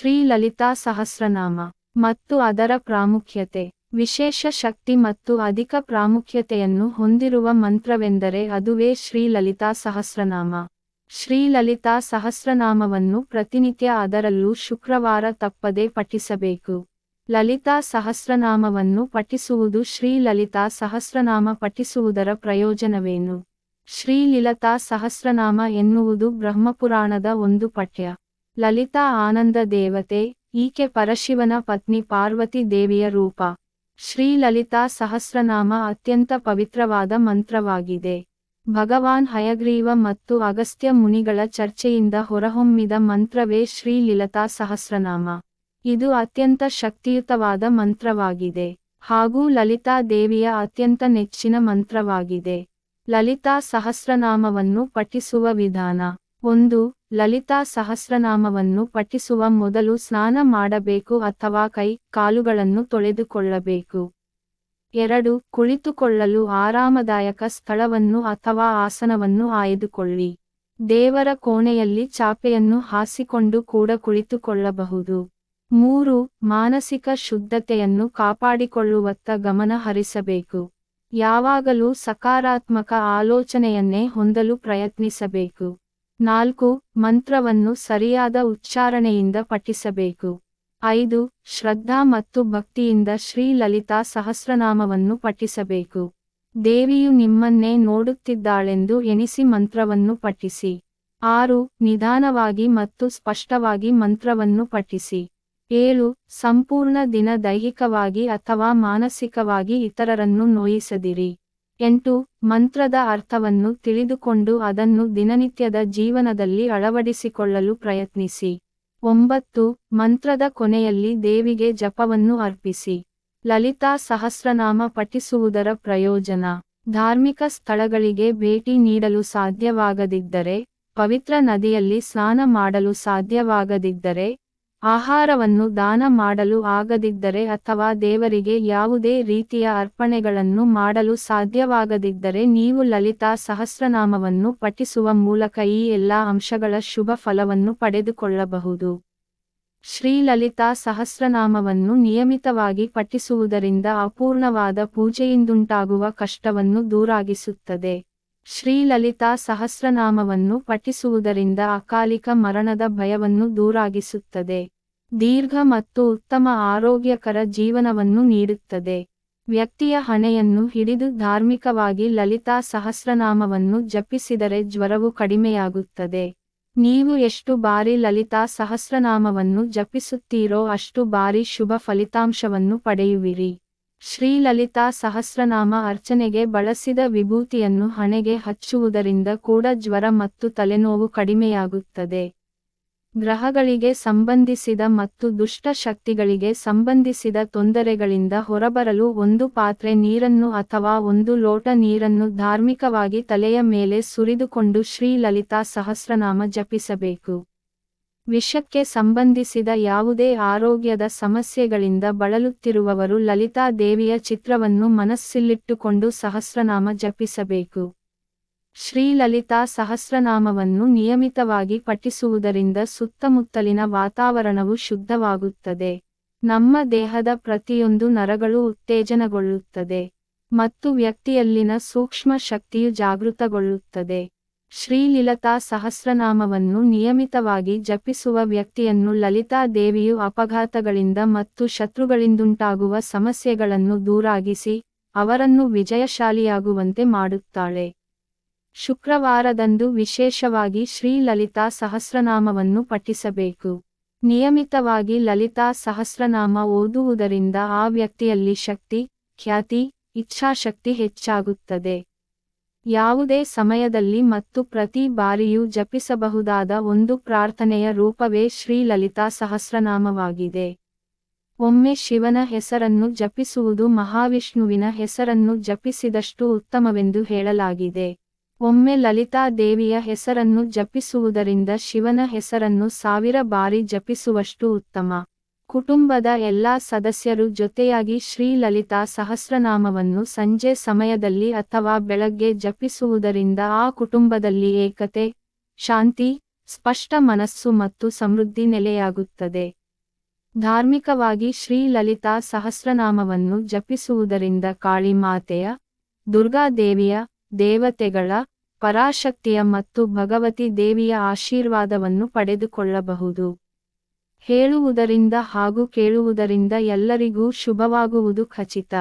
ಶ್ರೀ ಲಲಿತಾ ಸಹಸ್ರನಾಮ ಮತ್ತು ಅದರ ಪ್ರಾಮುಖ್ಯತೆ. ವಿಶೇಷ ಶಕ್ತಿ ಮತ್ತು ಅಧಿಕ ಪ್ರಾಮುಖ್ಯತೆಯನ್ನು ಹೊಂದಿರುವ ಮಂತ್ರವೆಂದರೆ ಅದುವೇ ಶ್ರೀ ಲಲಿತಾ ಸಹಸ್ರನಾಮ. ಶ್ರೀ ಲಲಿತಾ ಸಹಸ್ರನಾಮವನ್ನು ಪ್ರತಿನಿತ್ಯ, ಅದರಲ್ಲೂ ಶುಕ್ರವಾರ ತಪ್ಪದೆ ಪಠಿಸಬೇಕು. ಲಲಿತಾ ಸಹಸ್ರನಾಮವನ್ನು ಪಠಿಸುವುದು. ಶ್ರೀ ಲಲಿತಾ ಸಹಸ್ರನಾಮ ಪಠಿಸುವುದರ ಪ್ರಯೋಜನವೇನು? ಶ್ರೀ ಲಲಿತಾ ಸಹಸ್ರನಾಮ ಎನ್ನುವುದು ಬ್ರಹ್ಮಪುರಾಣದ ಒಂದು ಪಠ್ಯ. ಲಲಿತಾ ಆನಂದ ದೇವತೆ, ಈಕೆ ಪರಶಿವನ ಪತ್ನಿ ಪಾರ್ವತಿ ದೇವಿಯ ರೂಪ. ಶ್ರೀ ಲಲಿತಾ ಸಹಸ್ರನಾಮ ಅತ್ಯಂತ ಪವಿತ್ರವಾದ ಮಂತ್ರವಾಗಿದೆ. ಭಗವಾನ್ ಹಯಗ್ರೀವ ಮತ್ತು ಅಗಸ್ತ್ಯ ಮುನಿಗಳ ಚರ್ಚೆಯಿಂದ ಹೊರಹೊಮ್ಮಿದ ಮಂತ್ರವೇ ಶ್ರೀ ಲಲಿತಾ ಸಹಸ್ರನಾಮ. ಇದು ಅತ್ಯಂತ ಶಕ್ತಿಯುತವಾದ ಮಂತ್ರವಾಗಿದೆ ಹಾಗೂ ಲಲಿತಾ ದೇವಿಯ ಅತ್ಯಂತ ನೆಚ್ಚಿನ ಮಂತ್ರವಾಗಿದೆ. ಲಲಿತಾ ಸಹಸ್ರನಾಮವನ್ನು ಪಠಿಸುವ ವಿಧಾನ. 1. ಲಲಿತಾ ಸಹಸ್ರನಾಮವನ್ನು ಪಠಿಸುವ ಮೊದಲು ಸ್ನಾನ ಮಾಡಬೇಕು ಅಥವಾ ಕೈ, ಕಾಲುಗಳನ್ನು ತೊಳೆದುಕೊಳ್ಳಬೇಕು. 2. ಕುಳಿತುಕೊಳ್ಳಲು ಆರಾಮದಾಯಕ ಸ್ಥಳವನ್ನು ಅಥವಾ ಆಸನವನ್ನು ಆಯ್ದುಕೊಳ್ಳಿ. ದೇವರ ಕೋಣೆಯಲ್ಲಿ ಚಾಪೆಯನ್ನು ಹಾಸಿಕೊಂಡು ಕೂಡ ಕುಳಿತುಕೊಳ್ಳಬಹುದು. 3. ಮಾನಸಿಕ ಶುದ್ಧತೆಯನ್ನು ಕಾಪಾಡಿಕೊಳ್ಳುವತ್ತ ಗಮನ ಹರಿಸಬೇಕು. ಯಾವಾಗಲೂ ಸಕಾರಾತ್ಮಕ ಆಲೋಚನೆಯನ್ನೇ ಹೊಂದಲು ಪ್ರಯತ್ನಿಸಬೇಕು. 4. ಮಂತ್ರವನ್ನು ಸರಿಯಾದ ಉಚ್ಚಾರಣೆಯಿಂದ ಪಠಿಸಬೇಕು. 5. ಶ್ರದ್ಧಾ ಮತ್ತು ಭಕ್ತಿಯಿಂದ ಶ್ರೀ ಲಲಿತಾ ಸಹಸ್ರನಾಮವನ್ನು ಪಠಿಸಬೇಕು. ದೇವಿಯು ನಿಮ್ಮನ್ನೇ ನೋಡುತ್ತಿದ್ದಾಳೆಂದು ಎಣಿಸಿ ಮಂತ್ರವನ್ನು ಪಠಿಸಿ. 6. ನಿಧಾನವಾಗಿ ಮತ್ತು ಸ್ಪಷ್ಟವಾಗಿ ಮಂತ್ರವನ್ನು ಪಠಿಸಿ. 7. ಸಂಪೂರ್ಣ ದಿನ ದೈಹಿಕವಾಗಿ ಅಥವಾ ಮಾನಸಿಕವಾಗಿ ಇತರರನ್ನು ನೋಯಿಸದಿರಿ. 8. ಮಂತ್ರದ ಅರ್ಥವನ್ನು ತಿಳಿದುಕೊಂಡು ಅದನ್ನು ದಿನನಿತ್ಯದ ಜೀವನದಲ್ಲಿ ಅಳವಡಿಸಿಕೊಳ್ಳಲು ಪ್ರಯತ್ನಿಸಿ. 9. ಮಂತ್ರದ ಕೊನೆಯಲ್ಲಿ ದೇವಿಗೆ ಜಪವನ್ನು ಅರ್ಪಿಸಿ. ಲಲಿತಾ ಸಹಸ್ರನಾಮ ಪಠಿಸುವುದರ ಪ್ರಯೋಜನ. ಧಾರ್ಮಿಕ ಸ್ಥಳಗಳಿಗೆ ಭೇಟಿ ನೀಡಲು ಸಾಧ್ಯವಾಗದಿದ್ದರೆ, ಪವಿತ್ರ ನದಿಯಲ್ಲಿ ಸ್ನಾನ ಮಾಡಲು ಸಾಧ್ಯವಾಗದಿದ್ದರೆ, ಆಹಾರವನ್ನು ದಾನ ಮಾಡಲು ಆಗದಿದ್ದರೆ ಅಥವಾ ದೇವರಿಗೆ ಯಾವುದೇ ರೀತಿಯ ಅರ್ಪಣೆಗಳನ್ನು ಮಾಡಲು ಸಾಧ್ಯವಾಗದಿದ್ದರೆ ನೀವು ಲಲಿತಾ ಸಹಸ್ರನಾಮವನ್ನು ಪಠಿಸುವ ಮೂಲಕ ಈ ಎಲ್ಲಾ ಅಂಶಗಳ ಶುಭ ಫಲವನ್ನು ಪಡೆದುಕೊಳ್ಳಬಹುದು. ಶ್ರೀ ಲಲಿತಾ ಸಹಸ್ರನಾಮವನ್ನು ನಿಯಮಿತವಾಗಿ ಪಠಿಸುವುದರಿಂದ ಅಪೂರ್ಣವಾದ ಪೂಜೆಯಿಂದುಂಟಾಗುವ ಕಷ್ಟವನ್ನು ದೂರಾಗಿಸುತ್ತದೆ. ಶ್ರೀ ಲಲಿತಾ ಸಹಸ್ರನಾಮವನ್ನು ಪಠಿಸುವುದರಿಂದ ಅಕಾಲಿಕ ಮರಣದ ಭಯವನ್ನು ದೂರಾಗಿಸುತ್ತದೆ. ದೀರ್ಘ ಮತ್ತು ಉತ್ತಮ ಆರೋಗ್ಯಕರ ಜೀವನವನ್ನು ನೀಡುತ್ತದೆ. ವ್ಯಕ್ತಿಯ ಹಣೆಯನ್ನು ಹಿಡಿದು ಧಾರ್ಮಿಕವಾಗಿ ಲಲಿತಾ ಸಹಸ್ರನಾಮವನ್ನು ಜಪಿಸಿದರೆ ಜ್ವರವು ಕಡಿಮೆಯಾಗುತ್ತದೆ. ನೀವು ಎಷ್ಟು ಬಾರಿ ಲಲಿತಾ ಸಹಸ್ರನಾಮವನ್ನು ಜಪಿಸುತ್ತೀರೋ ಅಷ್ಟು ಬಾರಿ ಶುಭ ಫಲಿತಾಂಶವನ್ನು ಪಡೆಯುವಿರಿ. ಶ್ರೀ ಲಲಿತಾ ಸಹಸ್ರನಾಮ ಅರ್ಚನೆಗೆ ಬಳಸಿದ ವಿಭೂತಿಯನ್ನು ಹಣೆಗೆ ಹಚ್ಚುವುದರಿಂದ ಕೂಡ ಜ್ವರ ಮತ್ತು ತಲೆನೋವು ಕಡಿಮೆಯಾಗುತ್ತದೆ. ಗ್ರಹಗಳಿಗೆ ಸಂಬಂಧಿಸಿದ ಮತ್ತು ದುಷ್ಟ ಶಕ್ತಿಗಳಿಗೆ ಸಂಬಂಧಿಸಿದ ತೊಂದರೆಗಳಿಂದ ಹೊರಬರಲು ಒಂದು ಪಾತ್ರೆ ನೀರನ್ನು ಅಥವಾ ಒಂದು ಲೋಟ ನೀರನ್ನು ಧಾರ್ಮಿಕವಾಗಿ ತಲೆಯ ಮೇಲೆ ಸುರಿದುಕೊಂಡು ಶ್ರೀ ಲಲಿತಾ ಸಹಸ್ರನಾಮ ಜಪಿಸಬೇಕು. ವಿಷಕ್ಕೆ ಸಂಬಂಧಿಸಿದ ಯಾವುದೇ ಆರೋಗ್ಯದ ಸಮಸ್ಯೆಗಳಿಂದ ಬಳಲುತ್ತಿರುವವರು ಲಲಿತಾ ದೇವಿಯ ಚಿತ್ರವನ್ನು ಮನಸ್ಸಿಲ್ಲಿಟ್ಟುಕೊಂಡು ಸಹಸ್ರನಾಮ ಜಪಿಸಬೇಕು. ಶ್ರೀ ಲಲಿತಾ ಸಹಸ್ರನಾಮವನ್ನು ನಿಯಮಿತವಾಗಿ ಪಠಿಸುವುದರಿಂದ ಸುತ್ತಮುತ್ತಲಿನ ವಾತಾವರಣವು ಶುದ್ಧವಾಗುತ್ತದೆ. ನಮ್ಮ ದೇಹದ ಪ್ರತಿಯೊಂದು ನರಗಳು ಉತ್ತೇಜನಗೊಳ್ಳುತ್ತದೆ ಮತ್ತು ವ್ಯಕ್ತಿಯಲ್ಲಿನ ಸೂಕ್ಷ್ಮ ಶಕ್ತಿಯು ಜಾಗೃತಗೊಳ್ಳುತ್ತದೆ. ಶ್ರೀ ಲಲಿತಾ ಸಹಸ್ರನಾಮವನ್ನು ನಿಯಮಿತವಾಗಿ ಜಪಿಸುವ ವ್ಯಕ್ತಿಯನ್ನು ಲಲಿತಾ ದೇವಿಯು ಅಪಘಾತಗಳಿಂದ ಮತ್ತು ಶತ್ರುಗಳಿಂದುಂಟಾಗುವ ಸಮಸ್ಯೆಗಳನ್ನು ದೂರಾಗಿಸಿ, ಅವರನ್ನು ವಿಜಯಶಾಲಿಯಾಗುವಂತೆ ಮಾಡುತ್ತಾಳೆ. ಶುಕ್ರವಾರದಂದು ವಿಶೇಷವಾಗಿ ಶ್ರೀ ಲಲಿತಾ ಸಹಸ್ರನಾಮವನ್ನು ಪಠಿಸಬೇಕು. ನಿಯಮಿತವಾಗಿ ಲಲಿತಾ ಸಹಸ್ರನಾಮ ಓದುವುದರಿಂದ ಆ ವ್ಯಕ್ತಿಯಲ್ಲಿ ಶಕ್ತಿ, ಖ್ಯಾತಿ, ಇಚ್ಛಾಶಕ್ತಿ ಹೆಚ್ಚಾಗುತ್ತದೆ. ಯಾವುದೇ ಸಮಯದಲ್ಲಿ ಮತ್ತು ಪ್ರತಿ ಬಾರಿಯೂ ಜಪಿಸಬಹುದಾದ ಒಂದು ಪ್ರಾರ್ಥನೆಯ ರೂಪವೇ ಶ್ರೀ ಲಲಿತಾ ಸಹಸ್ರನಾಮವಾಗಿದೆ. ಒಮ್ಮೆ ಶಿವನ ಹೆಸರನ್ನು ಜಪಿಸುವುದು ಮಹಾವಿಷ್ಣುವಿನ ಹೆಸರನ್ನು ಜಪಿಸಿದಷ್ಟು ಉತ್ತಮವೆಂದು ಹೇಳಲಾಗಿದೆ. ಒಮ್ಮೆ ಲಲಿತಾ ದೇವಿಯ ಹೆಸರನ್ನು ಜಪಿಸುವುದರಿಂದ ಶಿವನ ಹೆಸರನ್ನು 1000 ಬಾರಿ ಜಪಿಸುವಷ್ಟು ಉತ್ತಮ. ಕುಟುಂಬದ ಎಲ್ಲಾ ಸದಸ್ಯರು ಜೊತೆಯಾಗಿ ಶ್ರೀ ಲಲಿತಾ ಸಹಸ್ರನಾಮವನ್ನು ಸಂಜೆ ಸಮಯದಲ್ಲಿ ಅಥವಾ ಬೆಳಗ್ಗೆ ಜಪಿಸುವುದರಿಂದ ಆ ಕುಟುಂಬದಲ್ಲಿ ಏಕತೆ, ಶಾಂತಿ, ಸ್ಪಷ್ಟ ಮನಸ್ಸು ಮತ್ತು ಸಮೃದ್ಧಿ ನೆಲೆಯಾಗುತ್ತದೆ. ಧಾರ್ಮಿಕವಾಗಿ ಶ್ರೀ ಲಲಿತಾ ಸಹಸ್ರನಾಮವನ್ನು ಜಪಿಸುವುದರಿಂದ ಕಾಳಿ ಮಾತೆಯ, ದುರ್ಗಾದೇವಿಯ, ದೇವತೆಗಳ, ಪರಾಶಕ್ತಿಯ ಮತ್ತು ಭಗವತಿ ದೇವಿಯ ಆಶೀರ್ವಾದವನ್ನು ಪಡೆದುಕೊಳ್ಳಬಹುದು. ಹೇಳುವುದರಿಂದ ಹಾಗೂ ಕೇಳುವುದರಿಂದ ಎಲ್ಲರಿಗೂ ಶುಭವಾಗುವುದು ಖಚಿತ.